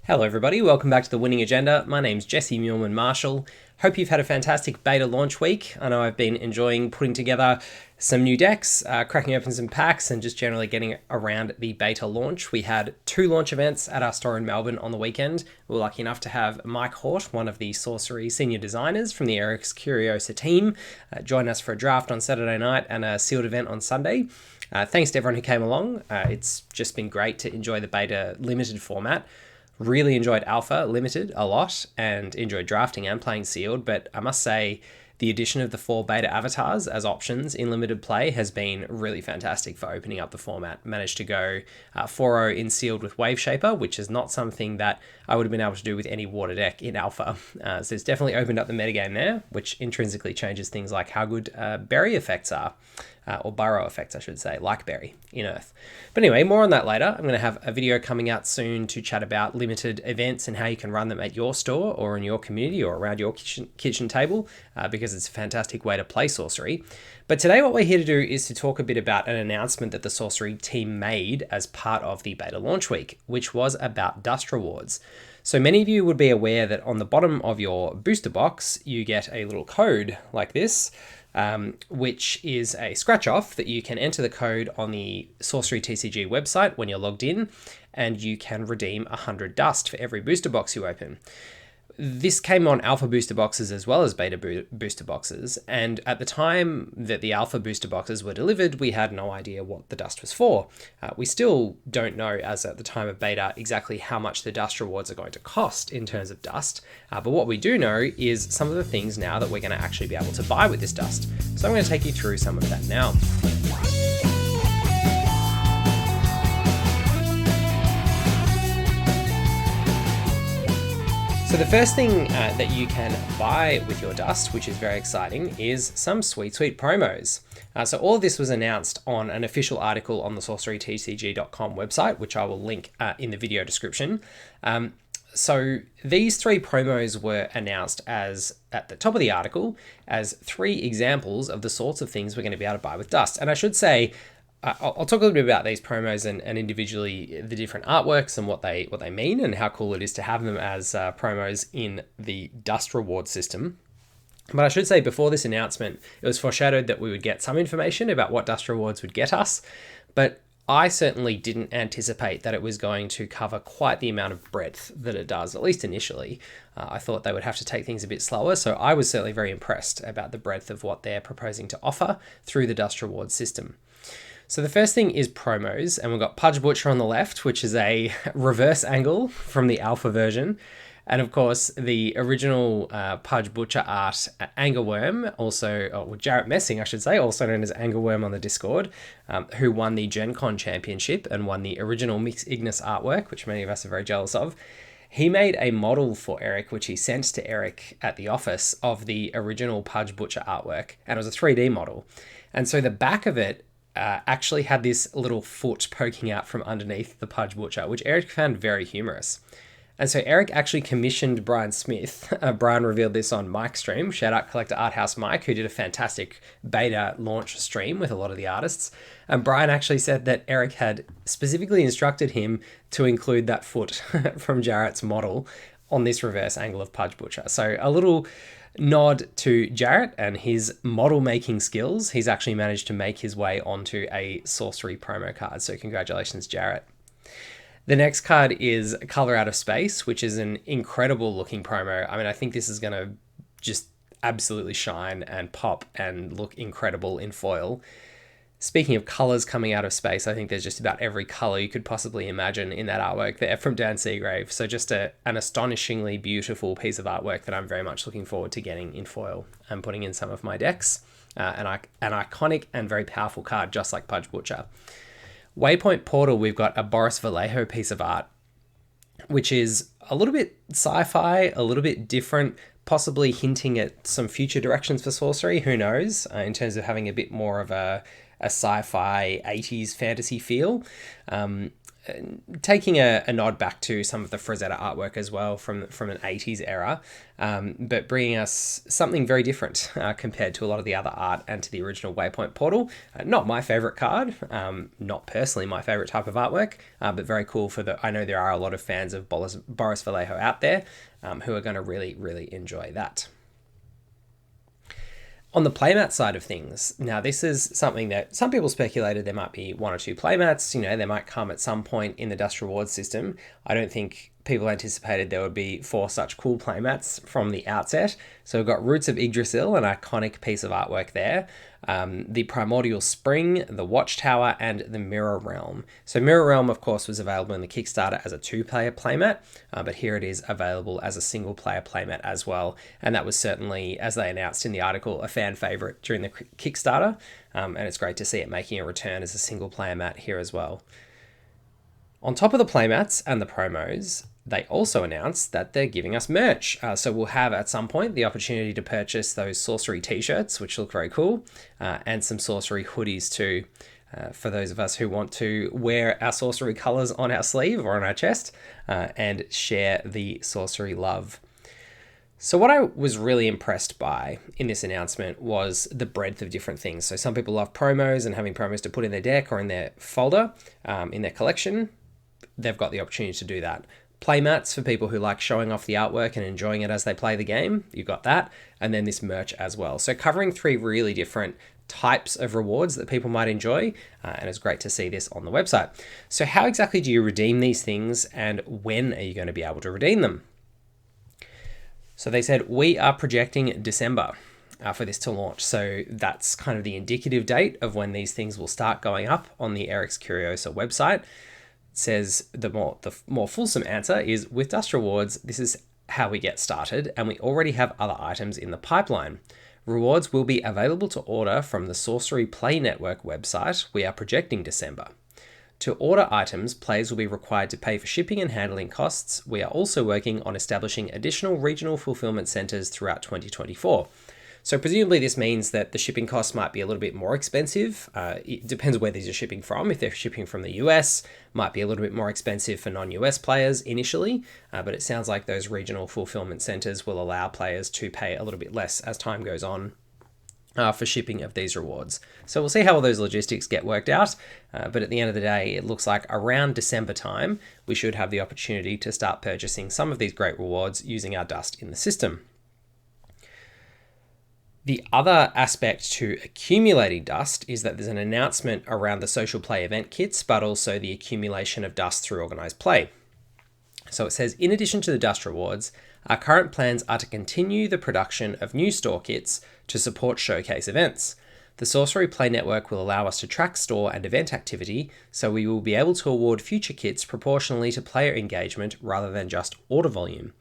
Hello everybody, welcome back to The Winning Agenda. My name's Jesse Muleman Marshall. Hope you've had a fantastic beta launch week. I know I've been enjoying putting together some new decks, cracking open some packs, and just generally getting around the beta launch. We had 2 launch events at our store in Melbourne on the weekend. We were lucky enough to have Mike Hort, one of the Sorcery senior designers from the Eric's Curiosa team, join us for a draft on Saturday night and a sealed event on Sunday. Thanks to everyone who came along. It's just been great to enjoy the beta limited format. Really enjoyed Alpha Limited a lot and enjoyed drafting and playing sealed, but I must say the addition of the 4 beta avatars as options in limited play has been really fantastic for opening up the format. Managed to go 4-0 in sealed with Wave Shaper, which is not something that I would have been able to do with any water deck in Alpha. So it's definitely opened up the metagame there, which intrinsically changes things like how good berry effects are. Or burrow effects, I should say, like berry in Earth. But anyway, more on that later. I'm going to have a video coming out soon to chat about limited events and how you can run them at your store or in your community or around your kitchen table, because it's a fantastic way to play Sorcery. But today what we're here to do is to talk a bit about an announcement that the Sorcery team made as part of the beta launch week, which was about dust rewards. So many of you would be aware that on the bottom of your booster box, you get a little code like this, which is a scratch off that you can enter the code on the Sorcery TCG website when you're logged in, and you can redeem 100 dust for every booster box you open. This came on alpha booster boxes as well as beta booster boxes, and at the time that the alpha booster boxes were delivered, we had no idea what the dust was for. We still don't know, as at the time of beta, exactly how much the dust rewards are going to cost in terms of dust, but what we do know is some of the things now that we're going to actually be able to buy with this dust. So I'm going to take you through some of that now. So the first thing that you can buy with your dust, which is very exciting, is some sweet promos. So all of this was announced on an official article on the sorcerytcg.com website, which I will link in the video description. So these 3 promos were announced as, at the top of the article, as 3 examples of the sorts of things we're going to be able to buy with dust. And I should say, I'll talk a little bit about these promos and individually the different artworks and what they mean and how cool it is to have them as promos in the dust reward system. But I should say before this announcement, it was foreshadowed that we would get some information about what dust rewards would get us, but I certainly didn't anticipate that it was going to cover quite the amount of breadth that it does, at least initially. I thought they would have to take things a bit slower, so I was certainly very impressed about the breadth of what they're proposing to offer through the dust reward system. So the first thing is promos, and we've got Pudge Butcher on the left, which is a reverse angle from the alpha version. And of course, the original Pudge Butcher art, Angerworm, Jarrett Messing, I should say, also known as Angerworm on the Discord, who won the Gen Con Championship and won the original Mix Ignis artwork, which many of us are very jealous of. He made a model for Eric, which he sent to Eric at the office, of the original Pudge Butcher artwork, and it was a 3D model. And so the back of it actually had this little foot poking out from underneath the Pudge Butcher, which Eric found very humorous. And so Eric actually commissioned Brian Smith. Brian revealed this on Mike's stream. Shout out Collector Art House Mike, who did a fantastic beta launch stream with a lot of the artists. And Brian actually said that Eric had specifically instructed him to include that foot from Jarrett's model on this reverse angle of Pudge Butcher. So a little nod to Jarrett and his model making skills. He's actually managed to make his way onto a Sorcery promo card. So congratulations, Jarrett. The next card is Color Out of Space, which is an incredible looking promo. I mean, I think this is going to just absolutely shine and pop and look incredible in foil. Speaking of colors coming out of space, I think there's just about every color you could possibly imagine in that artwork there from Dan Seagrave. So just an astonishingly beautiful piece of artwork that I'm very much looking forward to getting in foil and putting in some of my decks. An iconic and very powerful card, just like Pudge Butcher. Waypoint Portal, we've got a Boris Vallejo piece of art, which is a little bit sci-fi, a little bit different, possibly hinting at some future directions for Sorcery, who knows, in terms of having a bit more of a sci-fi 80s fantasy feel. taking a nod back to some of the Frazetta artwork as well from an 80s era, but bringing us something very different compared to a lot of the other art and to the original Waypoint Portal. Not my favorite card, not personally my favorite type of artwork, but very cool I know there are a lot of fans of Boris Vallejo out there who are going to really, really enjoy that. On the playmat side of things, now this is something that some people speculated there might be 1 or 2 playmats, they might come at some point in the Dust Rewards system. I don't think people anticipated there would be 4 such cool playmats from the outset. So we've got Roots of Yggdrasil, an iconic piece of artwork there. The Primordial Spring, the Watchtower, and the Mirror Realm. So Mirror Realm, of course, was available in the Kickstarter as a 2-player playmat, but here it is available as a single-player playmat as well. And that was certainly, as they announced in the article, a fan favorite during the Kickstarter, and it's great to see it making a return as a single-player mat here as well. On top of the playmats and the promos, they also announced that they're giving us merch. So we'll have at some point the opportunity to purchase those Sorcery t-shirts, which look very cool, and some Sorcery hoodies too, for those of us who want to wear our Sorcery colors on our sleeve or on our chest and share the Sorcery love. So what I was really impressed by in this announcement was the breadth of different things. So some people love promos and having promos to put in their deck or in their folder, in their collection. They've got the opportunity to do that. Playmats for people who like showing off the artwork and enjoying it as they play the game. You've got that. And then this merch as well. So covering 3 really different types of rewards that people might enjoy. And it's great to see this on the website. So how exactly do you redeem these things and when are you going to be able to redeem them? So they said, we are projecting December for this to launch. So that's kind of the indicative date of when these things will start going up on the Eric's Curiosa website. Says the more fulsome answer is, with Dust Rewards, this is how we get started, and we already have other items in the pipeline. Rewards will be available to order from the Sorcery Play Network website. We are projecting December. To order items, players will be required to pay for shipping and handling costs. We are also working on establishing additional regional fulfillment centers throughout 2024. So presumably this means that the shipping costs might be a little bit more expensive. It depends where these are shipping from. If they're shipping from the US, might be a little bit more expensive for non-US players initially, but it sounds like those regional fulfillment centers will allow players to pay a little bit less as time goes on for shipping of these rewards. So we'll see how all those logistics get worked out, but at the end of the day, it looks like around December time, we should have the opportunity to start purchasing some of these great rewards using our dust in the system. The other aspect to accumulating dust is that there's an announcement around the social play event kits, but also the accumulation of dust through organized play. So it says, in addition to the dust rewards, our current plans are to continue the production of new store kits to support showcase events. The Sorcery Play Network will allow us to track store and event activity, so we will be able to award future kits proportionally to player engagement rather than just order volume.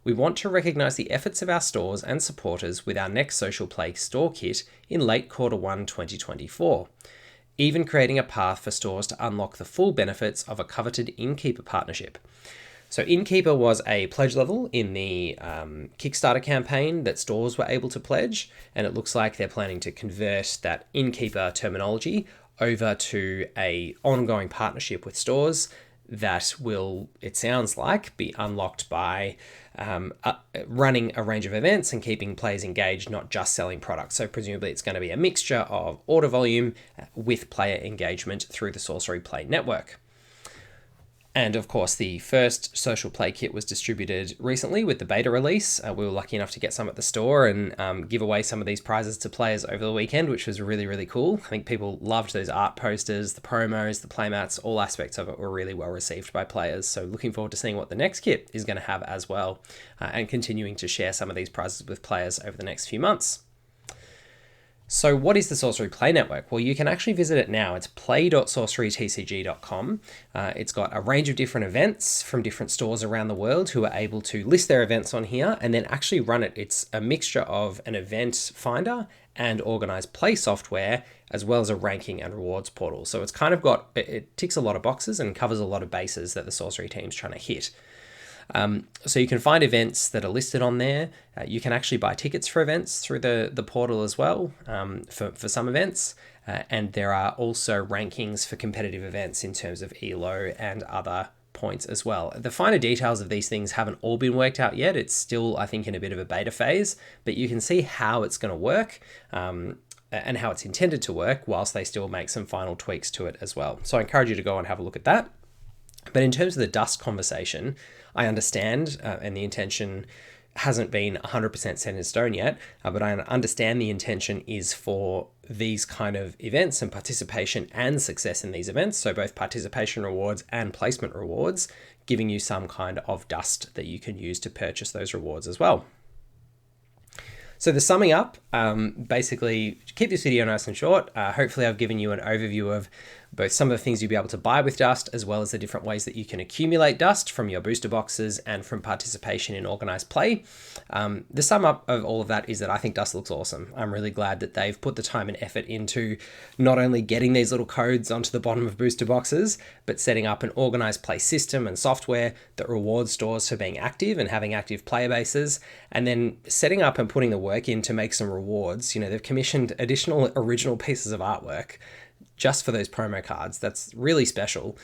We want to recognise the efforts of our stores and supporters with our next Social Play store kit in late Q1 2024, even creating a path for stores to unlock the full benefits of a coveted Innkeeper partnership. So Innkeeper was a pledge level in the Kickstarter campaign that stores were able to pledge, and it looks like they're planning to convert that Innkeeper terminology over to a ongoing partnership with stores that will, it sounds like, be unlocked by running a range of events and keeping players engaged, not just selling products. So presumably it's going to be a mixture of order volume with player engagement through the Sorcery Play Network. And of course, the first Social Play kit was distributed recently with the beta release. We were lucky enough to get some at the store and give away some of these prizes to players over the weekend, which was really, really cool. I think people loved those art posters, the promos, the playmats, all aspects of it were really well received by players. So looking forward to seeing what the next kit is going to have as well, and continuing to share some of these prizes with players over the next few months. So what is the Sorcery Play Network? Well, you can actually visit it now. It's play.sorcerytcg.com. It's got a range of different events from different stores around the world who are able to list their events on here and then actually run it. It's a mixture of an event finder and organized play software, as well as a ranking and rewards portal. So it's kind of got, it ticks a lot of boxes and covers a lot of bases that the Sorcery team's trying to hit. So you can find events that are listed on there. You can actually buy tickets for events through the portal as well, for some events. and there are also rankings for competitive events in terms of ELO and other points as well. The finer details of these things haven't all been worked out yet. It's still, I think, in a bit of a beta phase, but you can see how it's going to work and how it's intended to work, whilst they still make some final tweaks to it as well. So I encourage you to go and have a look at that. But in terms of the dust conversation, I understand, and the intention hasn't been 100% set in stone yet, but I understand the intention is for these kind of events and participation and success in these events, so both participation rewards and placement rewards, giving you some kind of dust that you can use to purchase those rewards as well. So the summing up, basically, keep this video nice and short. Hopefully I've given you an overview of both some of the things you'll be able to buy with dust, as well as the different ways that you can accumulate dust from your booster boxes and from participation in organized play. The sum up of all of that is that I think dust looks awesome. I'm really glad that they've put the time and effort into not only getting these little codes onto the bottom of booster boxes, but setting up an organized play system and software that rewards stores for being active and having active player bases, and then setting up and putting the work in to make some rewards. You know, they've commissioned additional original pieces of artwork just for those promo cards. That's really special,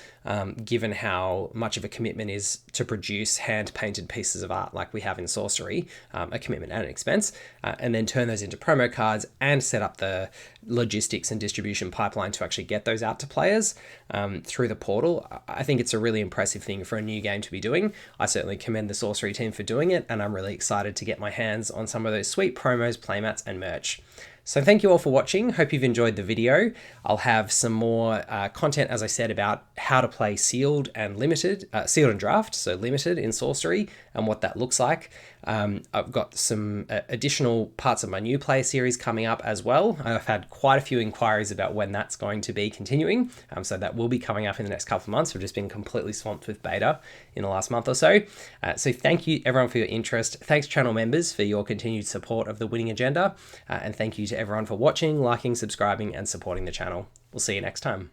given how much of a commitment is to produce hand-painted pieces of art like we have in Sorcery, a commitment and an expense, and then turn those into promo cards and set up the logistics and distribution pipeline to actually get those out to players through the portal. I think it's a really impressive thing for a new game to be doing. I certainly commend the Sorcery team for doing it, and I'm really excited to get my hands on some of those sweet promos, playmats, and merch. So thank you all for watching. Hope you've enjoyed the video. I'll have some more content, as I said, about how to play sealed and limited, sealed and draft, so limited in Sorcery, and what that looks like. I've got some additional parts of my new player series coming up as well. I've had quite a few inquiries about when that's going to be continuing, so that will be coming up in the next couple of months. We've just been completely swamped with beta in the last month or so. So thank you everyone for your interest. Thanks channel members for your continued support of the Winning Agenda, and thank you to everyone for watching, liking, subscribing, and supporting the channel. We'll see you next time.